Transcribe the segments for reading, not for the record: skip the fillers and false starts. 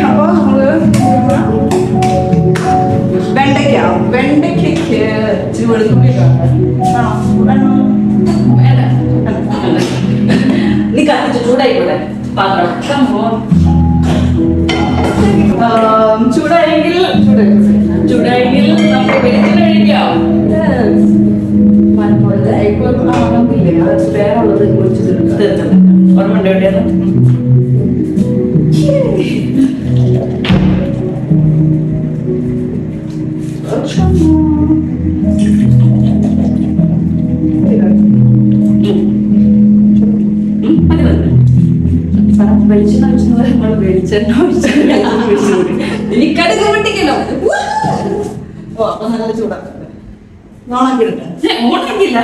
അപ്പോൾ നമ്മള് വെണ്ടയ്ക്ക് ഇച്ചിരി വെളുത്തുള്ളി നീ കത്തിച്ച് ചൂടായിക്കൂടെ പാത്രം ചൂടായെങ്കിൽ നമുക്ക് വെളിച്ചെണ്ണ ഒഴിക്കാം. വേറുള്ളത് കുറിച്ച് തീർച്ചയായിട്ടും ഓർമ്മ എവിടെയാണ് ഇനി കടുക് പൊട്ടിക്കല്ലോ. അപ്പൊ നല്ല ചൂടാക്കാം. നോണക്കിടട്ടെ ഓണക്കില്ല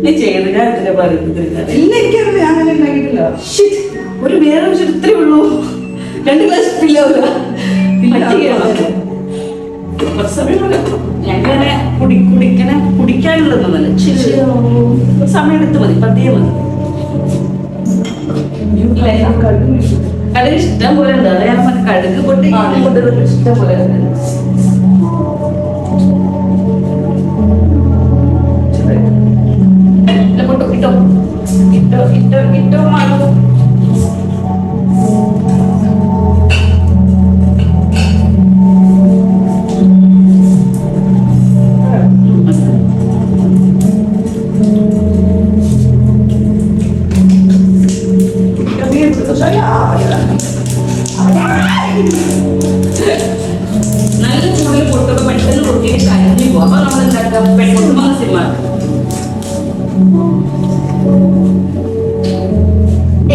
നീ ചെയ്യുന്ന കാര്യത്തിലെ പറയുന്നത് ഇല്ല, എനിക്കറിയില്ല, ഞാൻ അങ്ങനെ ഉണ്ടാക്കിയിട്ടില്ല. ഒരു വേറെ ഇത്രേ ഉള്ളൂ. 2 ഗ്ലാസ് ഞങ്ങനെ കുടിക്കാനുള്ളതൊന്നല്ല. സമയം എടുത്ത് മതി, പതിയെ മതി. കടുക് ഇഷ്ടം പോലെ ഉണ്ട്. അത് ഞാൻ കടുക് പൊട്ടി ഇഷ്ടം പോലെ ഇട്ടോ മാറും. നല്ല ചൂടിൽ പൊട്ടുമ്പോൾ പെട്ടെന്ന് പൊട്ടിയിട്ട് കരിഞ്ഞു പോകും. അപ്പൊ നമ്മൾ എന്താക്കാം, പെട്ടെന്ന് സിനിമ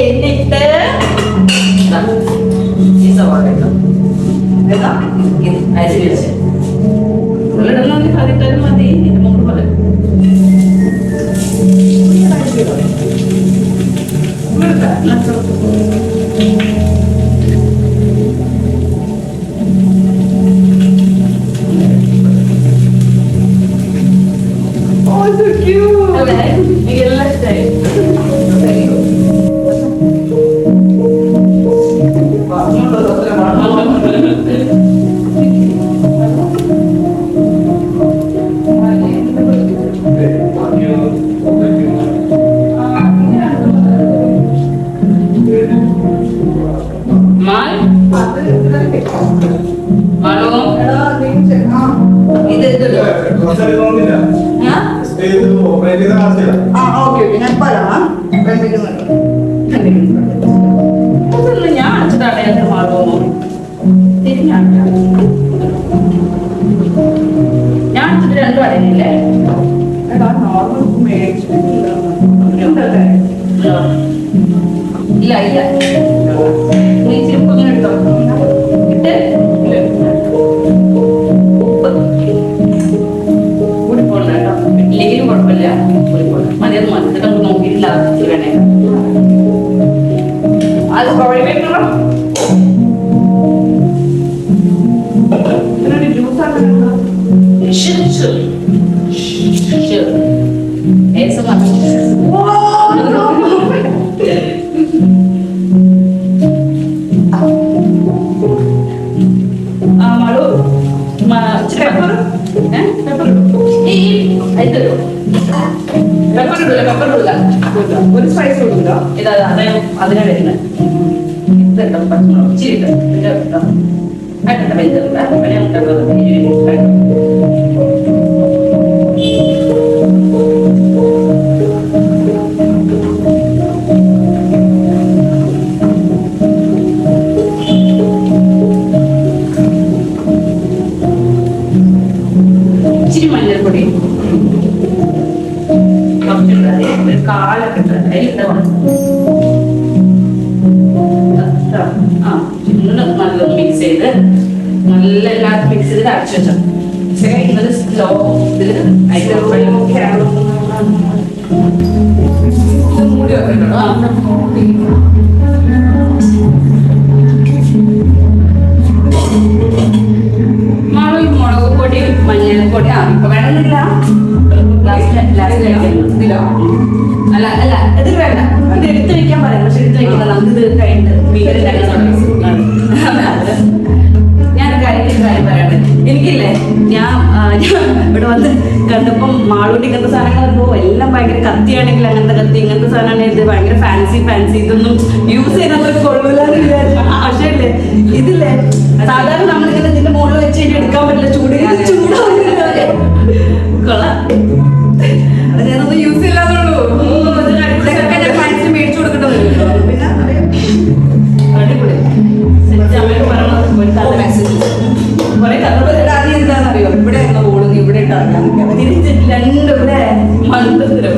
എന്നിട്ട് ഈ സവാള അരി വെച്ച് ഉള്ളിടുന്ന പതിറ്റാലും മതി. ഇതിന് മുമ്പ് പറയും എല്ലാം ഇഷ്ടമായി. ഞാൻ പറയാം. ഞാൻ അച്ഛനാട്ടെ മാറുമോ തിരിഞ്ഞാട്ട ഞാൻ അച്ഛന് 2 അടയില്ലേ നോർമൽ മേടിച്ചിട്ടില്ല. ഇല്ല ഇല്ല നീ ചിരിപ്പ് ഇങ്ങനെ എടുത്തോ ഇട്ട് ഉപ്പ് കൂടി പോകണ്ട കേട്ടോ. ഇല്ലെങ്കിലും കുഴപ്പമില്ല, കൂടി പോകണ്ട. മതിയൊന്നും മതി. ഇതൊക്കെ നമുക്ക് നോക്കിയിട്ടില്ല വേണേ അത് കുഴപ്പമില്ല. ജ്യൂസ് ഒരു സ്പൈസ് കൊടുക്കുക. ഇതാ അതിനാ വരുന്നത്. ഇതെന്താ പച്ചമുളക് ഇച്ചിരി ഇട്ടോ ആയിട്ടുണ്ട്. ഇച്ചിരി മഞ്ഞൾപ്പൊടി കാലൊക്കെ നല്ല മിക്സ് ചെയ്ത് നല്ല എല്ലാവർക്കും മിക്സ് ചെയ്ത് അടച്ചു വെച്ചോ. ഇന്നത് സ്ലോ ഇതിൽ മൂടി വെക്കണ്ടോ. മുളക് പൊടി മഞ്ഞൾപ്പൊടി ഇപ്പൊ വേണമെന്നില്ല. ലാസ്റ്റ് ഇതിലോ അല്ല അല്ല ഇത് വേണ്ട, ഇത് എടുത്ത് വെക്കാൻ പറയാം. പക്ഷെ എടുത്ത് വെക്കില്ല, നമുക്കിത് കഴിഞ്ഞിട്ട് മീൻ ഞാൻ കാര്യം പറയട്ടെ. എനിക്കില്ലേ ഞാൻ ഇവിടെ വന്ന് കണ്ടപ്പം മാളൂട്ടി ഇങ്ങനത്തെ സാധനങ്ങൾ എല്ലാം ഭയങ്കര കത്തിയാണെങ്കിൽ അങ്ങനത്തെ കത്തി, ഇങ്ങനത്തെ സാധനമാണ് ഇത് ഭയങ്കര ഫാൻസി ഇതൊന്നും യൂസ് ചെയ്യുന്ന കൊള്ളൂലെന്ന് പക്ഷേ ഇല്ലേ ഇതില്ലേ സാധാരണ നമ്മളിങ്ങനെ ഇതിന്റെ മുകളിൽ വെച്ച് കഴിഞ്ഞാൽ എടുക്കാൻ പറ്റില്ല, ചൂടാവുന്നില്ല. കൊള്ളാം, അത് ഞാനൊന്നും യൂസ് ചെയ്യാതുള്ളൂ. ഫാൻസി മേടിച്ചു കൊടുക്കട്ടോ. പിന്നെ അടിപൊളി അമ്മയോട് പറയണത് മെസ്സേജ് കുറെ കഥകളുടെ ആദ്യം എന്താണെന്നറിയോ, ഇവിടെ എന്ന ഓടും ഇവിടെ ഇട്ടറിയാം തിരിച്ച് രണ്ടും ഇവിടെ മണ്ടത്തിലും.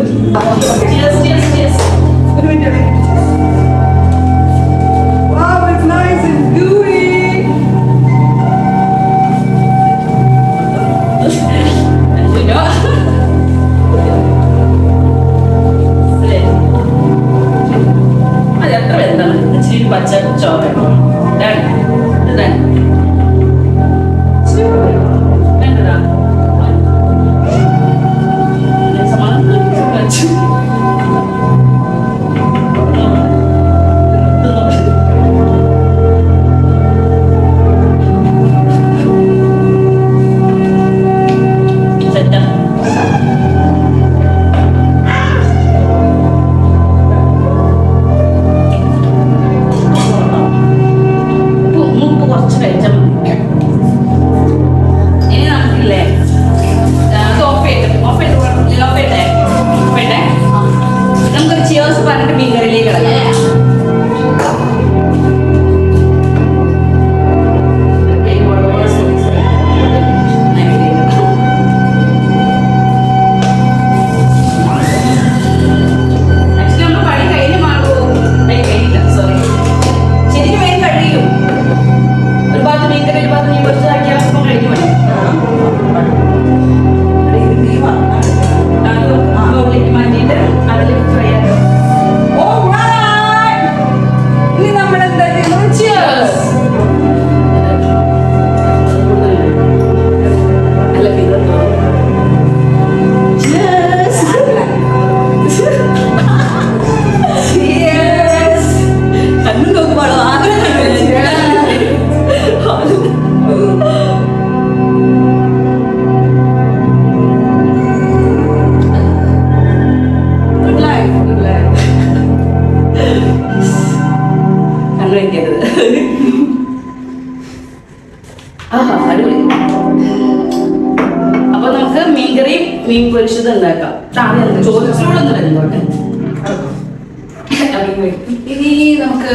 ഒരു minute. Wow, it's nice and gooey. അത് എത്ര എന്താണ് ഇച്ചിരി പച്ച ചോറ് അപ്പൊ നമുക്ക് മീൻകറിയും മീൻ പൊരിച്ചത് ഉണ്ടാക്കാം. ചോദിച്ചോളൊന്നും വരുന്നോട്ടെ. ഇനി നമുക്ക്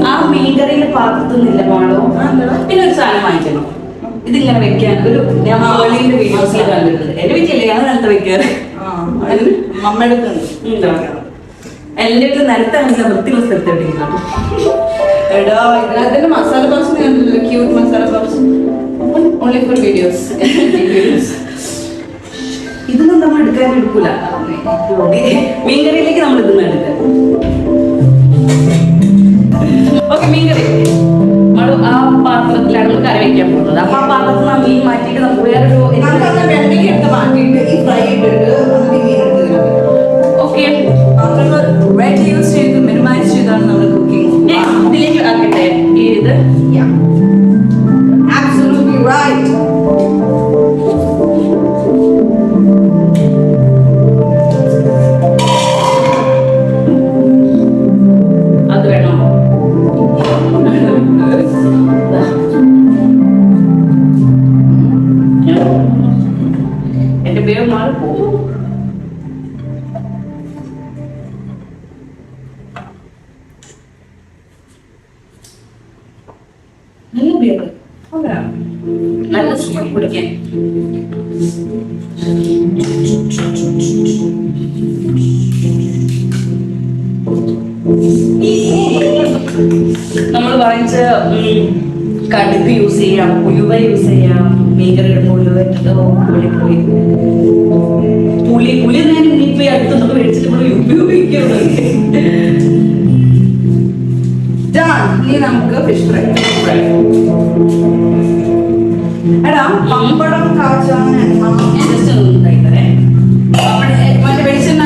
ആ മീൻകറിയിലെ പാത്രത്തൊന്നുമില്ല മാളോ. പിന്നെ ഒരു സാധനം വാങ്ങിക്കണം, ഇതിങ്ങനെ വെക്കാൻ. ഒരു ഞാൻ മോളിന്റെ വീഡിയോസിൽ കണ്ടിട്ടുണ്ട്. എന്റെ വീട്ടിലല്ലേ ഞാൻ നിലത്ത് വെക്കാറ്, മമ്മയുടെ എന്റെ വീട്ടിൽ നിലത്ത് അങ്ങനെ വൃത്തിയുള്ള സ്ഥലത്ത് ഇട്ടിരിക്കുന്നു. എടാ ഇതിനകത്തിന്റെ മസാല ബോക്സ് കണ്ടില്ല, cute masala box only for videos. ഇതൊന്നും നമ്മൾ എടുക്കൂല. മീൻകറിയിലേക്ക് നമ്മൾ ഇതൊന്നും എടുക്കാം. ഓക്കെ, മീൻകറി നമ്മൾ ആ പാത്രത്തിലാണ് നമ്മൾ കറി വെക്കാൻ പോകുന്നത്. അപ്പൊ ആ പാത്രത്തിൽ ആ മീൻ മാറ്റിയിട്ട് നമുക്ക് വേറൊരു വെണ്ടയ്ക്ക് എടുത്ത് മാറ്റിയിട്ട് ഈ ഫ്രൈ ഇട്ടിട്ട് മീൻ എടുത്ത് ഓക്കെ പാത്രങ്ങൾ റെഡ് യൂസ് ചെയ്ത് മിനിമൈസ് ചെയ്താണ് നമ്മൾ കുക്കിംഗ്. ഇതിലേക്ക് ആക്കട്ടെ ഇത്. Absolutely right. അത് വേണോ? എന്റെ പേര് മാറി പോകും. നല്ല പേര്, നല്ല സുഖം കുടിക്കാൻ. നമ്മൾ വാങ്ങിച്ച കടുപ്പ് യൂസ് ചെയ്യാം, ഉലുവ യൂസ് ചെയ്യാം. മീൻകറി ഇടുമ്പോൾ ഉലുവ ഇട്ടിട്ട് പുളി ഞാൻ ഇനിയിപ്പോ അടുത്തൊന്നും മേടിച്ചിട്ട് നമ്മൾ ഉപയോഗിക്കുന്നുണ്ട്. ഇനി നമുക്ക് ഫിഷ് ഫ്രൈ. എടാ പപ്പടം കാച്ചാൻ ജസ്റ്റ് ഒന്ന് ഉണ്ടായിത്തരേ. മറ്റേ വെളിച്ചെണ്ണ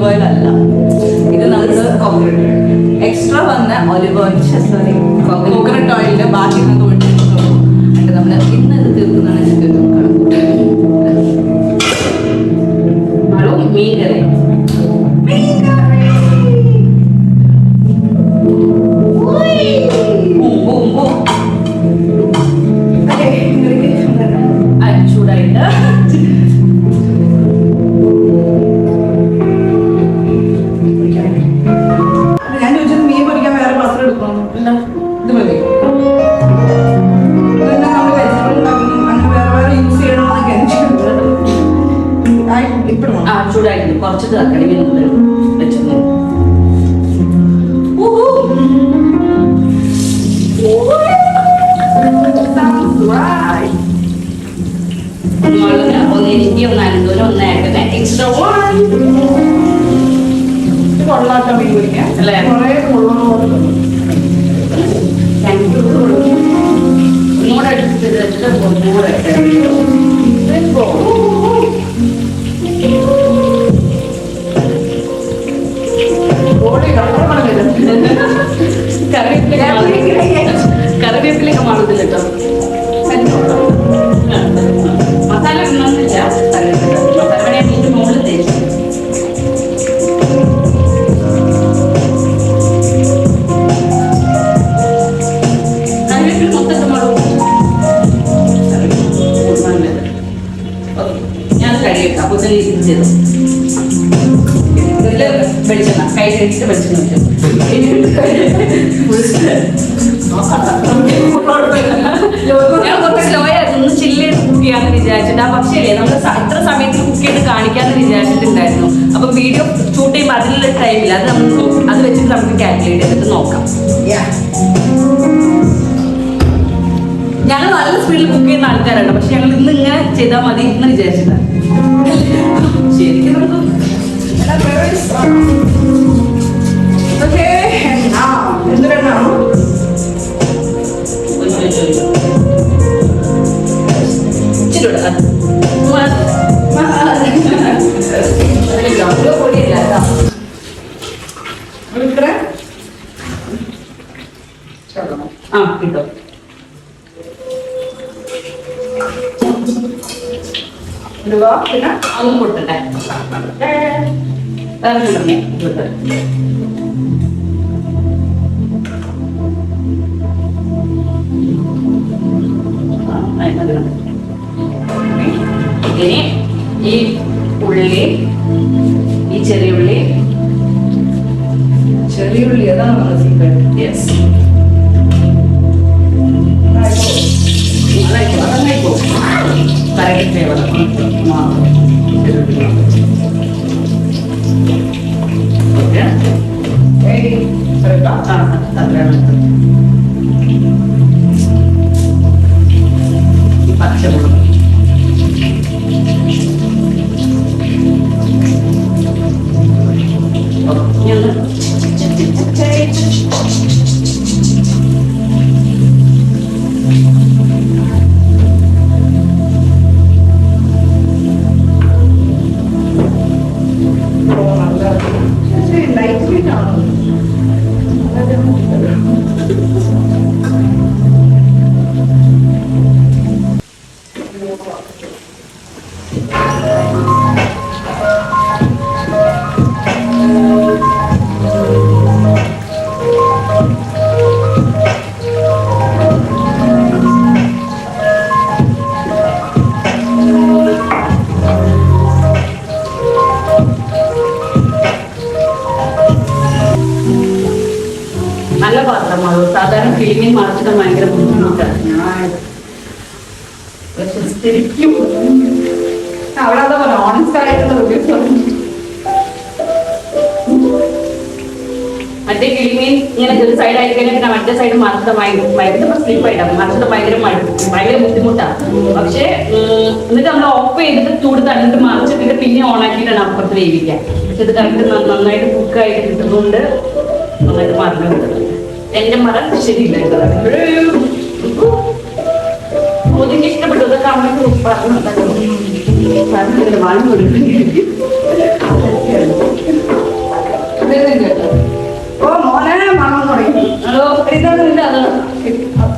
ഒലിവ് ഓയിൽ അല്ല, ഇത് നമ്മൾ എക്സ്ട്രാ വന്ന ഒലിവ് ഓയിൽ, സോറി കോക്കനട്ട് ഓയിലിന്റെ ബാക്കി നമുക്ക് ഒഴിച്ചിട്ടുള്ളൂ. എന്നിട്ട് നമ്മൾ ഇന്ന് ഇത് തീർക്കുന്നതാണ് എൻ്റെ ഒരു കണക്കൂട്ട്. മീൻ കറി ചൂടായിട്ട് ഞാൻ ചോദിച്ചത് മീൻ പൊരിക്കാൻ വേറെ പാത്രം എടുക്കണം. ഇത് മതി. ഇതെല്ലാം നമ്മൾ വെജിറ്റബിൾ ഉണ്ടാക്കുന്നു, അങ്ങനെ വേറെ വേറെ യൂസ് ചെയ്യണമെന്നൊക്കെ ഇപ്പോഴും ചൂടായിട്ട് കുറച്ച് തക്കാളി വെച്ചിരുന്നു. ഒന്ന് എനിക്ക് ഒന്ന് അനന്തൂരം ഒന്ന് ആക്കട്ടെ. എക്സ്ട്രാ കൊള്ളാട്ടോ മീൻ പൊരിക്കാൻ അല്ലേ? കുറേ കൊള്ളണം. ഒന്നുകൂടെ എടുത്തിട്ട് ഒന്നുകൂടെ കറിവേപ്പിലൊക്കെ മാറുന്നില്ല കേട്ടോ. മസാല ഇടണമെന്നില്ല, മസാല ഞാൻ മീൻ്റെ മുകളിൽ തേച്ചു. കറിവേപ്പില മൊത്തം മാറും. ഞാൻ കഴിയേക്കാം. അപ്പോൾ തന്നെ ഇത് ചെയ്തു. വെളിച്ചെണ്ണ കൈ കഴിച്ചിട്ട് വെളിച്ചെണ്ണ ഞാൻ കുറച്ച് സ്ലോ ആയിരുന്നു, ഒന്ന് ചില്ല് ചെയ്ത് കുക്ക് ചെയ്യാന്ന് വിചാരിച്ചിട്ട്. പക്ഷേ നമ്മൾ ഇത്ര സമയത്ത് കുക്ക് ചെയ്ത് കാണിക്കാന്ന് വിചാരിച്ചിട്ടുണ്ടായിരുന്നു. അപ്പൊ വീഡിയോ ഷൂട്ട് ചെയ്യുമ്പോൾ അതിനുള്ള ടൈമില്ല, അത് വെച്ചിട്ട് നമുക്ക് കാൽക്കുലേറ്റ് ചെയ്തിട്ട് നോക്കാം. ഞങ്ങൾ നല്ല സ്പീഡിൽ കുക്ക് ചെയ്യുന്ന ആൾക്കാരാണ്, പക്ഷെ ഞങ്ങൾ ഇന്ന് ഇങ്ങനെ ചെയ്താൽ മതി എന്ന് വിചാരിച്ചിട്ടാണ്. ശരിക്കും നമുക്ക് കിട്ടും. പിന്നെ അതൊന്നും കൊടുത്തട്ടെ. ഇനി ഈ ഉള്ളി, ഈ ചെറിയുള്ളി അതാണ് നമ്മുടെ സീക്രട്ട്. Yes, correct flavour. പച്ചമുളക് നല്ല പാത്രമാണോ? സാധാരണ ഫിലിമിൽ മറച്ചിട്ട് ഭയങ്കര ബുദ്ധിമുട്ടാണ്. അവിടെ എന്താ പറയുക, ഓണസ്റ്റ് ആയിട്ടുള്ള റിവ്യൂസ്. മറ്റേ കിളിമീൻ ഇങ്ങനെ ഒരു സൈഡ് ആയി കഴിഞ്ഞാൽ പിന്നെ മറ്റേ സൈഡ് മറച്ചിട്ട് ഭയങ്കര സ്ലിപ്പായിട്ടാണ്. മറച്ചിട്ട് ഭയങ്കര ബുദ്ധിമുട്ടാണ്. പക്ഷേ എന്നിട്ട് നമ്മൾ ഓഫ് ചെയ്തിട്ട് ചൂട് തന്നിട്ട് മറിച്ചിട്ടിട്ട് പിന്നെ ഓണാക്കിയിട്ടാണ് അപ്പുറത്ത് വേവിക്കുക. പക്ഷെ ഇത് കറക്റ്റ് നന്നായിട്ട് കുക്കായിട്ട് കിട്ടുന്നുണ്ട്, നന്നായിട്ട് മറന്നു കിട്ടുന്നുണ്ട്. എന്റെ മറ ശരിയില്ല. ഒതുക്കി ഇഷ്ടപ്പെട്ടു. ഇതൊക്കെ അമ്മയ്ക്ക് പറഞ്ഞു വാങ്ങി കൊടുക്കും.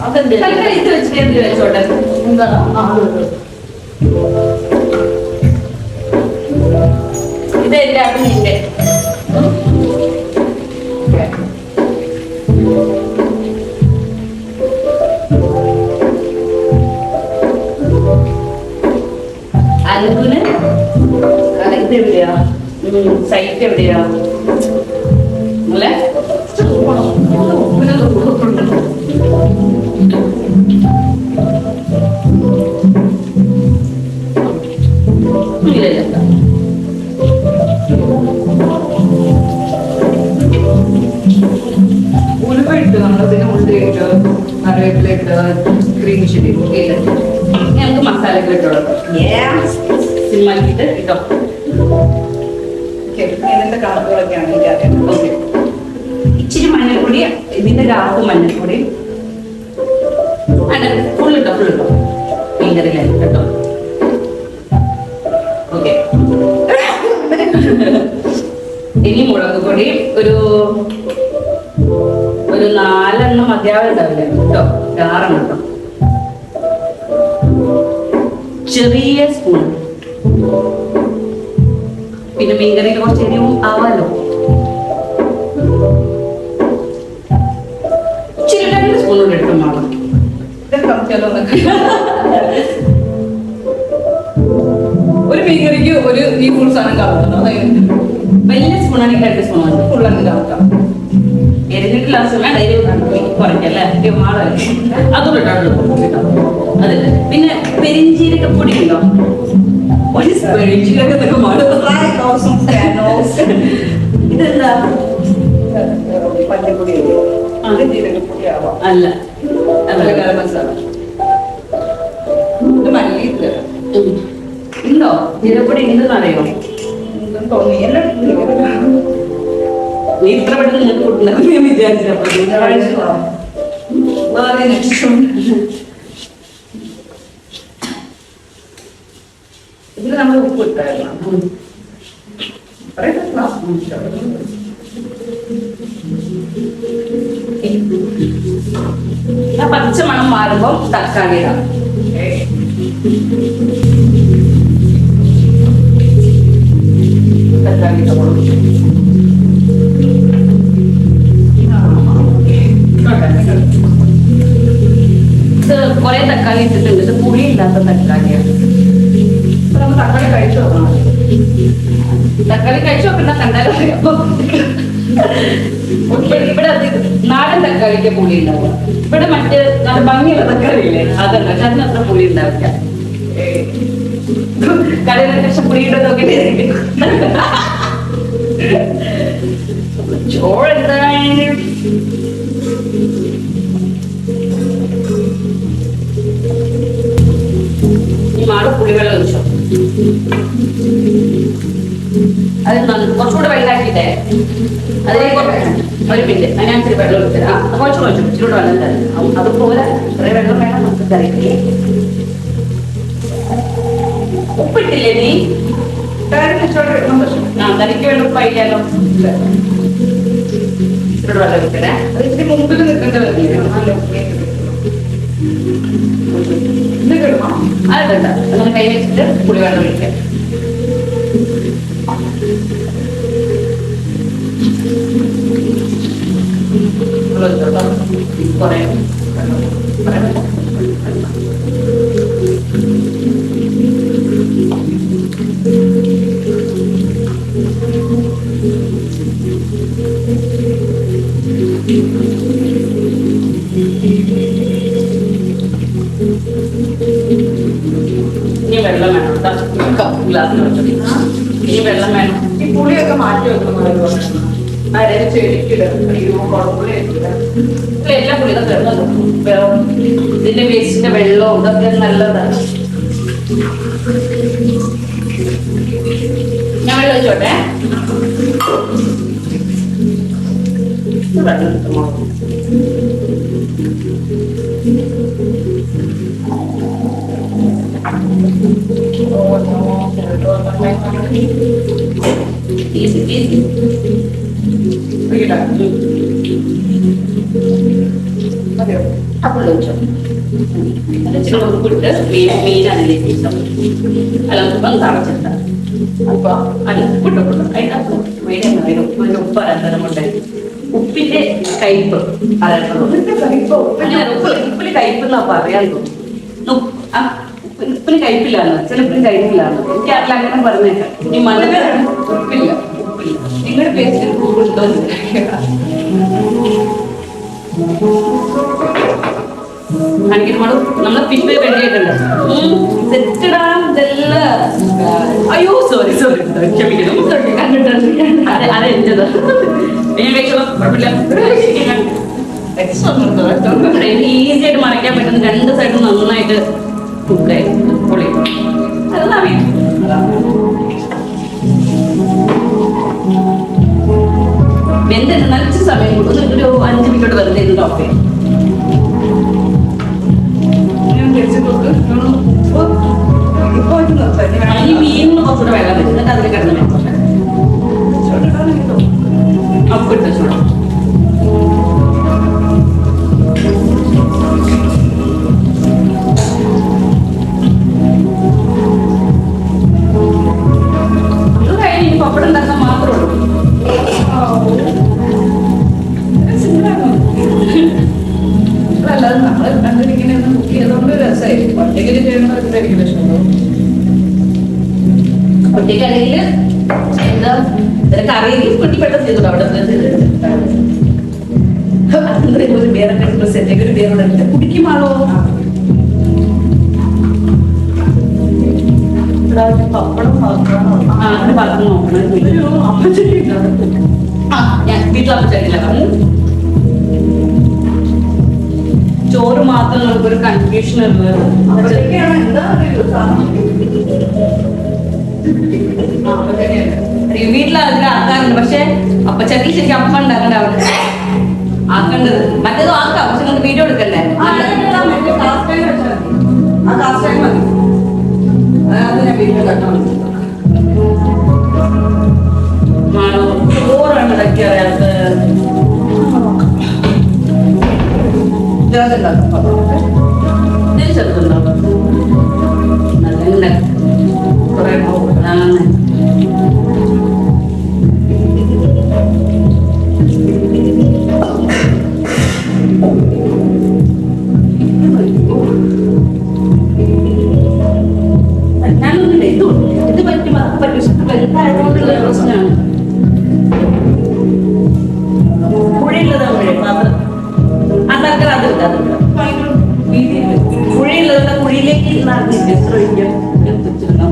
അതെന്ത് തൽക്കാലം ഇത് വെച്ചിട്ട് എന്ത് വെച്ചോട്ടെ. എന്താണ് ഇത് എന്റെ അത് നിന്റെ. അനക്കുന് ഇത് എവിടെയാ, സൈറ്റ് എവിടെയാ അല്ലേ? ഇല്ല ഉലുവ ഇട്ട് നമ്മൾ പിന്നെ ഉള്ളി ഇട്ട് കറിവേപ്പില ഇട്ട് ഗ്രീൻ ചില്ലി ഇല്ല ഞങ്ങൾക്ക് മസാലയൊക്കെ ഇട്ടോളൂ. സിനിമക്കിട്ട് ഇട്ടോ. ഇതിന്റെ കണക്കുകളൊക്കെയാണ് എനിക്കറിയാം. ഓക്കെ. ഇച്ചിരി മഞ്ഞൾപ്പൊടി, ഇതിന്റെ രാഹു മഞ്ഞൾപ്പൊടി ഫുൾ ഇട്ടോ മീൻകറിയിലായി കേട്ടോ. ഓക്കെ. ഇനി മുളക് പൊടി ഒരു 4 മതിയാവും ഉണ്ടാവില്ല കേട്ടോ. 6 കേട്ടോ. ചെറിയ സ്പൂൺ. പിന്നെ മീൻകറിയിൽ കുറച്ച് എരിവും ആവാലോ. ഇച്ചിരി 2 സ്പൂൺ കൂടെ ഇട്ടും വേണം. ഒരു മീൻകറിക്ക് ഒരു ഈ ഫുൾ സാധനം കറക്കണം. അതായത് വലിയ സ്പൂണാണെങ്കിൽ 2 സ്പൂൺ ആണ്. ഫുള്ളങ്ങ് കറക്കാം. എരിഞ്ഞിട്ട് ലാസ്റ്റ് കുറയ്ക്കല്ലേ മാളല്ലേ അതും ഇട്ടാണ്. അതെ. പിന്നെ പെരിഞ്ചീരകപ്പൊടി ഉണ്ടോ? പെരിഞ്ചീരകത്തൊക്കെ മാറും. ഇതെന്താ? മല്ലിപ്പൊടി ജീരകപ്പൊടി ആവാം. അല്ല അതുപോലെ ഗരം മസാല. ഇത് മല്ലി ഇല്ല. ഉണ്ടോ? ജീരകപ്പൊടി ഉണ്ടെന്ന് അറിയോ? തോന്നി എല്ലാം നീ ഇത്ര പെട്ടെന്ന് നിങ്ങൾക്ക് കൂട്ടുണ്ടാവും ഞാൻ വിചാരിച്ചപ്പോ. ഇതിൽ നമ്മൾ ഉപ്പ് ഇട്ടായിരുന്നു. പച്ച മണം മാറുമ്പോ തക്കാളി ഇടാം. തക്കാളി ഇട്ടോളൂ. ഇത് കുറെ തക്കാളി ഇട്ടിട്ടുണ്ട്. ഇത് പുളി ഇല്ലാത്ത തക്കാളിയാണ്. നമ്മൾ തക്കാളി കഴിച്ചു നോക്കണം. തക്കാളി കഴിച്ചു നോക്കണ്ട, കണ്ടാലും ഇവിടെ നാടൻ തക്കാളിക്ക് പുളി ഉണ്ടാവുക. ഇവിടെ മറ്റേ നല്ല ഭംഗിയുള്ള തക്കാളി ഇല്ലേ, അതല്ല. പക്ഷെ അതിനത്ര പുളി ഉണ്ടാവില്ല. കടയിൽ പക്ഷെ പുളി ഇട്ട് നോക്കിട്ട് ചോറെന്താണ്? ഈ മാട് പുളിവെള്ളം ഒഴിച്ചോ. അത് കുറച്ചുകൂടെ വെള്ളാക്കിട്ടേ അതിലേക്ക് ഒരു മിനിറ്റ് അതിനനുസരിച്ച് വെള്ളം ഒഴിച്ചത്. കുറച്ച് ഇച്ചിരൂടെ വെള്ളം തരാം. അതുപോലെ കുറെ വെള്ളം വേണം നമുക്ക് കറിക്ക്. ഉപ്പിട്ടില്ലേ നീ? കറിക്ക് വേണ്ട ഉപ്പായില്ലോ. ഇച്ചിരൂടെ വെള്ളം ഒഴിക്കണേ. ഇതിന് മുമ്പിൽ നിൽക്കേണ്ട അതെന്താ അങ്ങനെ കൈ വെച്ചിട്ട് പുളിവെള്ളം ഒഴിക്കാം. കുറെ ഇനി വെള്ളം വേണം. ഗ്ലാസ് ഇനി വെള്ളം വേണം. ഈ പുളിയൊക്കെ മാറ്റി വെക്കണം. അതായത് ചെടിക്കിടും എല്ലാം പുളി ഇതിന്റെ വേസ്റ്റിന്റെ വെള്ളവും ഇതൊക്കെ നല്ലതാണ്. ഞാൻ വെള്ളം വെച്ചോട്ടെ. വെള്ളം കിട്ടുമോ? Easy easy. അപ്പോൾ വെച്ചോ ഇച്ചിരി ഉപ്പിട്ട് മീൻ അതിലേക്ക് വെച്ചോ അല്ല ഉപ്പം തറച്ചിട്ട അപ്പൊ അല്ല ഉപ്പിട്ടോ അതിനകത്ത് മീൻ ഉപ്പ് അരത്തരം കൊണ്ട് ഉപ്പിന്റെ കയ്പ് ഉപ്പിന് കയ്പ് എന്നാ പറയാൻ തോന്നുന്നു ഉപ്പിന് കയ്പില്ലാന്ന് ചിലപ്പിന് കയ്പില്ലാന്ന് എനിക്ക് അറിയില്ല അങ്ങനെ പറഞ്ഞേക്കാം ഈ മണ്ണിന് ഉപ്പില്ല നിങ്ങളുടെ പേസ്റ്റ് ഉപ്പുണ്ടോ കാണിക്കുമ്പോഴും നമ്മളെ ഫിഷ് റെഡി ആയിട്ടുണ്ട് സെറ്റിടാൻ ഇതെല്ലാം അയ്യോ സോറി ക്ഷമിക്കണം അതെ അതെന്റത് ഞാൻ കഴിച്ചോളാം കുഴപ്പമില്ല ഈസി ആയിട്ട് മറയ്ക്കാൻ പറ്റുന്ന രണ്ട് സൈഡും നന്നായിട്ട് കുക്കായി പൊളി അതെല്ലാം വെന്തിട്ട് നനച്ച സമയം ഒരു 5 മിനിറ്റ് വെറുതെ ഇത് ടോപ്പ് ചെയ്യും ഈ മീനിന് കുറച്ചുകൂടെ വെള്ളം വെച്ച് എന്നിട്ട് അതിൽ കിടന്ന് അപ്പിട്ട് ചൂടാം ഇത് കഴിഞ്ഞ് ഇനി പപ്പടം ഉണ്ടാക്കാൻ മാത്രമേ ഉള്ളൂ അല്ലാതെ നമ്മള് കണ്ടിരിക്കുന്ന കുക്ക് ചെയ്തുകൊണ്ട് രസമായിരിക്കും ഒറ്റയ്ക്ക് ചെയ്യണതായിരിക്കും ഇഷ്ടമോ ഒറ്റയ്ക്കാണെങ്കിൽ എന്താ കറിയിൽ കുട്ടി പെട്ടെന്ന് ചെയ്തു അവിടെ ഒരു പേരൊക്കെ സെറ്റൊക്കെ ഒരു പേരോടെ കുടിക്കുമാളോ പപ്പടം അങ്ങനെ പറഞ്ഞു നോക്കണം ഞാൻ വീട്ടിൽ അപ്പച്ചട്ടില്ല ചോറ് മാത്രം നമുക്കൊരു കൺഫ്യൂഷൻ ഉള്ളത് അപ്പോഴത്തേക്കാണ് എന്താ വീട്ടിൽ അതിൽ ആക്കാറുണ്ട് പക്ഷെ അപ്പച്ചട്ടി ശരിക്കും അപ്പം ഉണ്ടാക്കണ്ട അവിടെ ആക്കേണ്ടത് മറ്റേതും ആക്കാം പക്ഷെ നമുക്ക് വീഡിയോ എടുക്കണ്ടേ ചോറാണ് ഇടയ്ക്ക് അറിയാത്ത ചെറുതുണ്ടാവും നല്ല കുറെ ഞാനൊന്നില്ല ഇത് പറ്റും അത് പറ്റും വലുതായതുകൊണ്ടുള്ള പ്രശ്നമാണ് പുഴയുള്ളതാകുമ്പോഴേ പാത്രം അതൊക്കെ അതെടുക്കാം പുഴയുള്ളതുകൊണ്ട് പുഴയിലേക്ക് നടന്നിട്ട് എത്ര ഒഴിക്കാം വെച്ചിരുന്നു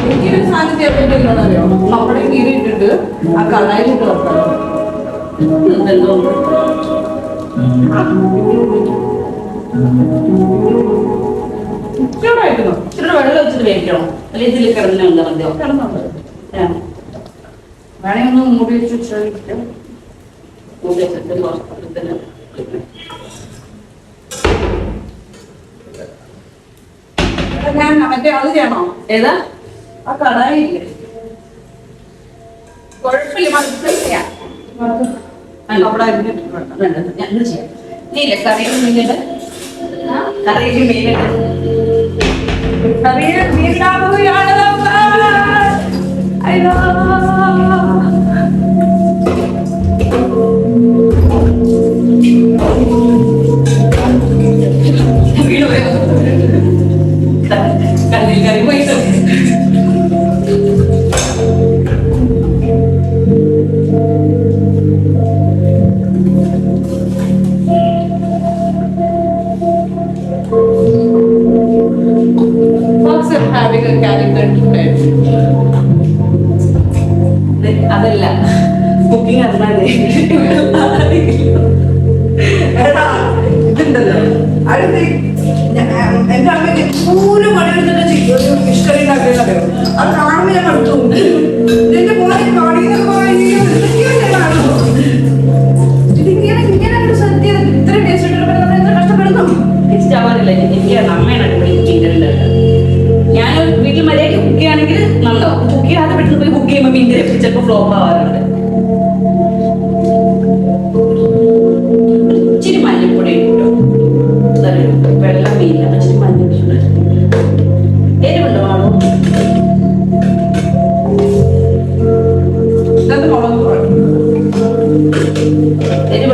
എനിക്കൊരു സാധനത്തെ എവിടെയെങ്കിലുണ്ടോ പപ്പടം കീറിയിട്ടിട്ട് ആ കടായിലിട്ട് വെക്കണം എന്തോ ചൂടായിട്ടോ ഇച്ചിരി വെള്ളം വെച്ചിട്ട് വേവിക്കണം അല്ലെങ്കിൽ ഇതിൽ കിടന്നുണ്ട് മതിയോ കിടന്നുണ്ട് വേണമെങ്കിൽ ഒന്ന് മൂടി വെച്ച് ശ്രമിക്കാം മൂടി വെച്ചിട്ട് കുറച്ച് ഞാൻ മറ്റേ അത് ചെയ്യണോ ഏതാ ആ കടായില്ലേ കുഴപ്പമില്ല മനസ്സിലാക്കാം അവിടെ അരിഞ്ഞിട്ടുണ്ട് ഞാൻ ചെയ്യാം നീല കറിയുടെ മീനുണ്ട് കറിയുടെ മീനുണ്ട് കറിയിൽ വീണ്ടാവുകയാണ് അയ്യോ കറിയിൽ കറി പോയിട്ട് having a character today. അതല്ല കുക്കിംഗ് അറിഞ്ഞാലേ ഇതുണ്ടല്ലോ അടുത്ത് എന്റെ അമ്മയ്ക്ക് പൂരം പണിയെടുത്തിട്ട് ഇഷ്ടം ഉണ്ടാക്കിയോ അത് കാണുമ്പോൾ ഞാൻ മടുത്തു ഇതിന്റെ പോലെ ഇതിങ്ങനെ ഇങ്ങനെ ഒരു സദ്യ ഇത്ര ടേസ്റ്റ് കഷ്ടപ്പെടുന്നു ഇഷ്ടമാവില്ല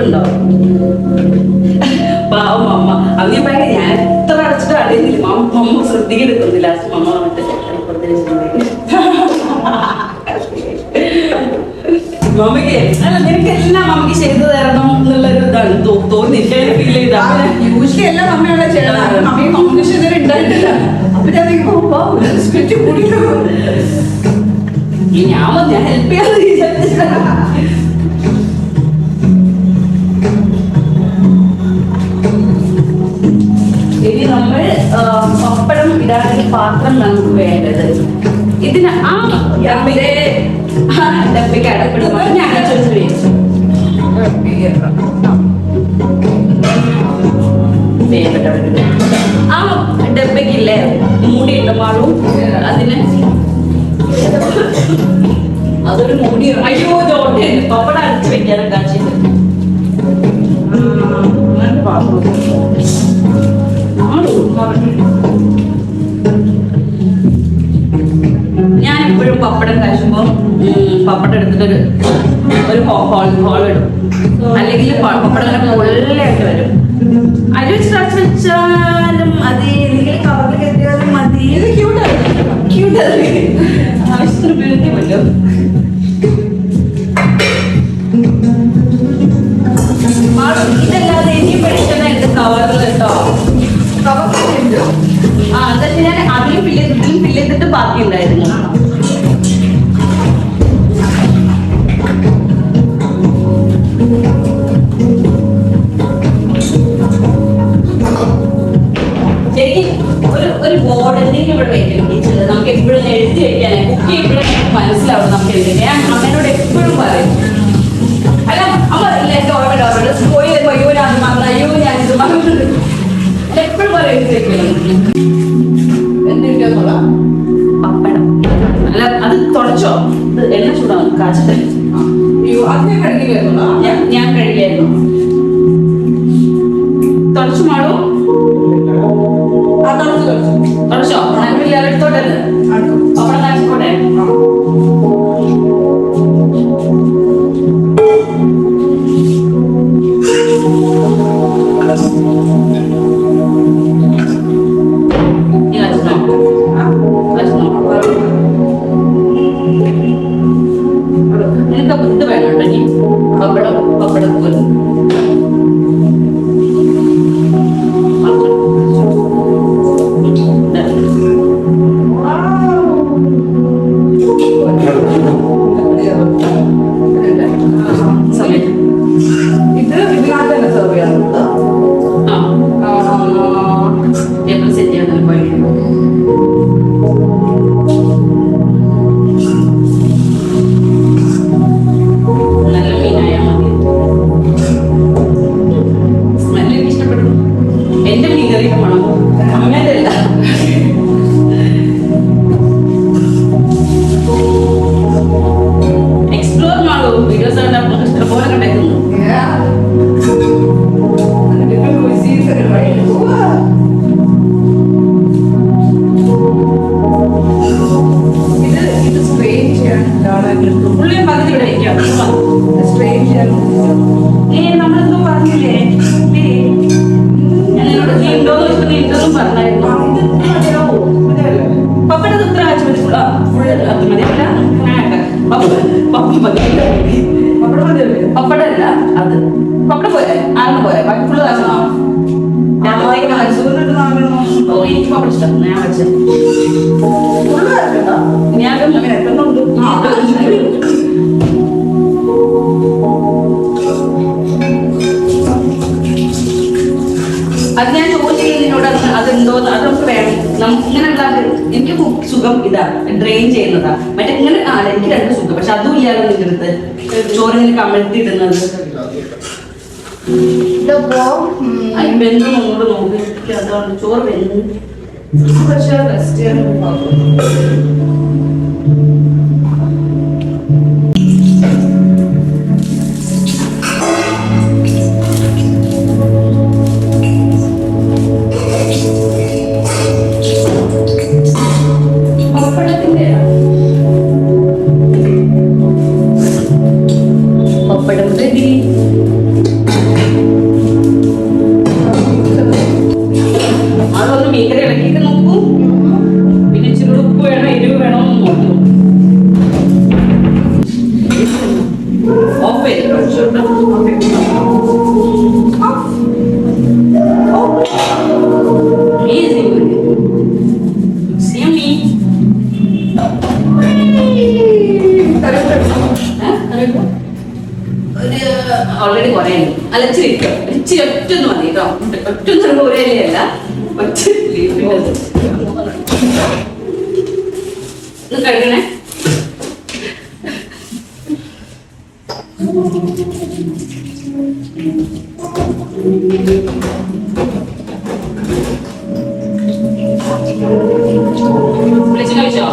ഉണ്ടോ? പാവം അമ്മ അങ്ങനെ പറയാൻ ഞാൻ എത്ര അടച്ചിട്ട് അറിയുന്നില്ല. അമ്മ ശ്രദ്ധിക്കെടുക്കുന്നില്ല. അമ്മ വന്നിട്ട് മമ്മിക്ക് അല്ല നിനക്ക് എല്ലാം മമ്മിക്ക് ചെയ്തു തരണം എന്നുള്ളൊരു ഇതാണ് തോന്നി ഫീൽ ചെയ്ത. യൂഷ്വലി എല്ലാം മമ്മിയുള്ള ചെയ്യണം. മമ്മി കോമ്പറ്റീഷൻ ഇതുവരെ ഉണ്ടായിട്ടില്ല. അപ്പൊ ഞാൻ സ്പിരിറ്റ് കൂടിയിട്ട് ഞാൻ ഹെൽപ്പ് ചെയ്യാതെ വിചാരിച്ചിട്ടാ. ഇനി നമ്മൾ പപ്പടം ഇടാനുള്ള പാത്രം നമുക്ക് വേണ്ടത്. ഇതിന് ഡബ്ബയ്ക്ക് അടപ്പെടുമ്പോൾ ഞാൻ ചോദിച്ചു ആ ഡബ്ബയ്ക്കില്ലേ മൂടിയുണ്ട് മാളും അതിന് അതൊരു മൂടി. അയ്യോ ജോട്ടെ പപ്പടം അടച്ചു വെക്കാനും കാച്ചിട്ട് ഞാൻ എപ്പോഴും പപ്പടം കാച്ചുമ്പോൾ പപ്പടം എടുത്തിട്ടൊരു ഹോൾ ഇടും. അല്ലെങ്കിൽ പപ്പടം ഇങ്ങനെ പൊള്ളയായിട്ട് വരും. അരി വെച്ച് കാച്ചു വെച്ചാലും മതി, അല്ലെങ്കിൽ കവറിൽ കെട്ടിയാലും മതി. ക്യൂട്ടാണ് ആവശ്യത്തിന് ഉപയോഗിക്കുമല്ലോ. ഇതല്ലാതെ ഇനിയും പഠിക്കുന്ന എന്റെ കവറിൽ കേട്ടോ. ആ എന്താ ഞാൻ അതിലും ഫില്ല് ചെയ്തിട്ട് ബാക്കി ഉണ്ടായിരുന്നു. ശരിക്കും ഒരു ബോർഡ് എന്തെങ്കിലും ഇവിടെ വെക്കണം ടീച്ചർ. നമുക്ക് എപ്പോഴും എഴുതി വെക്കാനേ കുക്ക് ചെയ്യുമ്പോഴും മനസ്സിലാവും നമുക്ക് എഴുതി. ഞാൻ അമ്മേനോട് എപ്പോഴും പറയും അല്ല അമ്മ എന്റെ ഓർമ്മ പോയി അയ്യോ ഞാൻ അത് മറന്നു, അയ്യോ ഞാൻ ഇത് മറന്നിട്ടുണ്ട്. എപ്പോഴും പറയും എഴുതി വെക്കണം. എന്തിരിക്കാന്നുള്ള പപ്പടം അല്ല അത് തുടച്ചോ, എണ്ണ ചൂടാണ് കാച്ചിട്ട്. അതിനെ കഴുകിയായിരുന്നു. ഞാൻ കഴിക്കായിരുന്നു. തുടച്ചു മാടോ തുടച്ചോ? എടുത്തോട്ടെ പപ്പടം കാച്ചിക്കോട്ടെ. നിനക്ക് ഇത് വേണം ഇനി പപ്പടം പപ്പടല്ല അത് പപ്പടം പോരെ ആരെണ്ണം പോരെ ബാക്കി ഫുള്ള് കാശണോ? ഓ എനിക്ക് പപ്പടം ഇഷ്ടം. ഞാൻ വെച്ചത് ഞാൻ അത് ഞാൻ ചോദിച്ചില്ല നിന്നോട്. അതെന്തോ അത് നമുക്ക് വേണം. നമുക്ക് ഇങ്ങനെ എനിക്ക് സുഖം ഇതാ ഡ്രെയിൻ ചെയ്യുന്നതാ. മറ്റേ ഇങ്ങനെ എനിക്ക് രണ്ട് സുഖം. പക്ഷെ അതും ഇല്ലാതെ നിന്റെ അടുത്ത് ചോറിങ്ങനെ കമഴ്ത്തി ഇടുന്നത്. വെന്ത് ഒന്നുകൂടെ നോക്കി അതാണ് ചോറ് വെന്ത്. പക്ഷെ റെസ്റ്റ് ചെയ്യാൻ പപ്പടം റെഡി. ഓൾറെഡി കുറേ അല്ല ഇച്ചിരി ഇച്ചിരി ഒറ്റൊന്നും മതി കേട്ടോ. ഒറ്റൊന്നും ഒരേ അല്ല ഒറ്റ കഴിക്കണേ. വിളിച്ചു കഴിച്ചോ?